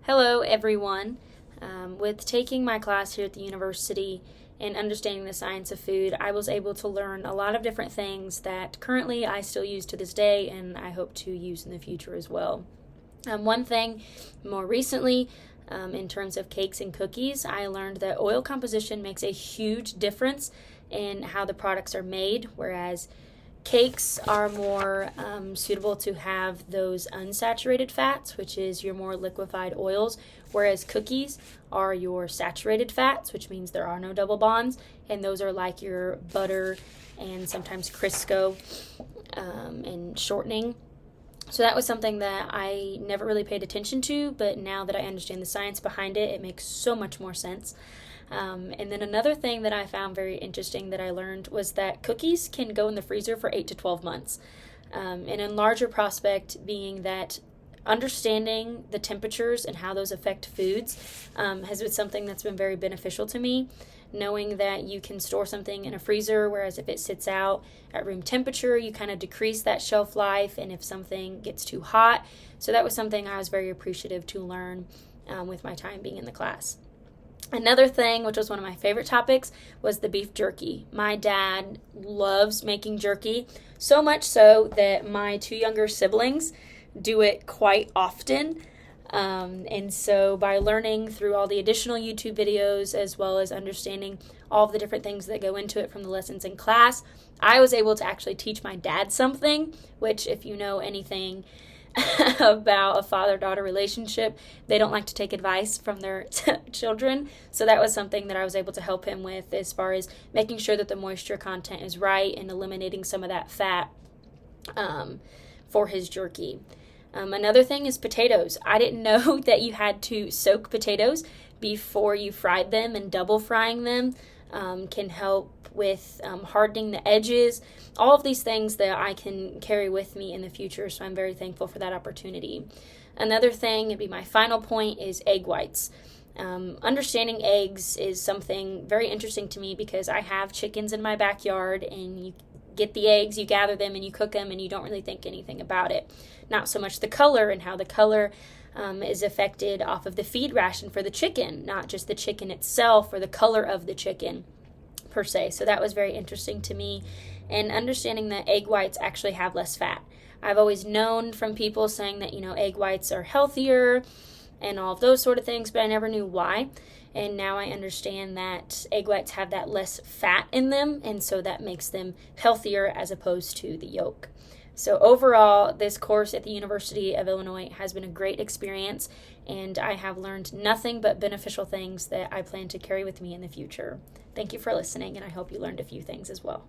Hello, everyone. With taking my class here at the university and understanding the science of food, I was able to learn a lot of different things that currently I still use to this day and I hope to use in the future as well. One thing more recently, in terms of cakes and cookies, I learned that oil composition makes a huge difference in how the products are made, whereas cakes are more suitable to have those unsaturated fats, which is your more liquefied oils, whereas cookies are your saturated fats, which means there are no double bonds, and those are like your butter and sometimes Crisco and shortening. So that was something that I never really paid attention to, but now that I understand the science behind it, it makes so much more sense. And then another thing that I found very interesting that I learned was that cookies can go in the freezer for 8 to 12 months. And a larger prospect being that understanding the temperatures and how those affect foods has been something that's been very beneficial to me. Knowing that you can store something in a freezer, whereas if it sits out at room temperature, you kind of decrease that shelf life, and if something gets too hot. So that was something I was very appreciative to learn with my time being in the class. Another thing, which was one of my favorite topics, was the beef jerky. My dad loves making jerky, so much so that my two younger siblings do it quite often. And so by learning through all the additional YouTube videos, as well as understanding all of the different things that go into it from the lessons in class, I was able to actually teach my dad something, which if you know anything about a father-daughter relationship, they don't like to take advice from their children. So that was something that I was able to help him with as far as making sure that the moisture content is right and eliminating some of that fat for his jerky. Another thing is potatoes. I didn't know that you had to soak potatoes before you fried them, and double frying them can help with hardening the edges. All of these things that I can carry with me in the future, so I'm very thankful for that opportunity. Another thing, it'd be my final point, is egg whites. Understanding eggs is something very interesting to me because I have chickens in my backyard, and you get the eggs, you gather them, and you cook them, and you don't really think anything about it. Not so much the color and how the color is affected off of the feed ration for the chicken, not just the chicken itself or the color of the chicken per se. So that was very interesting to me, and understanding that egg whites actually have less fat. I've always known from people saying that, egg whites are healthier and all of those sort of things, but I never knew why. And now I understand that egg whites have that less fat in them, and so that makes them healthier as opposed to the yolk. So overall, this course at the University of Illinois has been a great experience, and I have learned nothing but beneficial things that I plan to carry with me in the future. Thank you for listening, and I hope you learned a few things as well.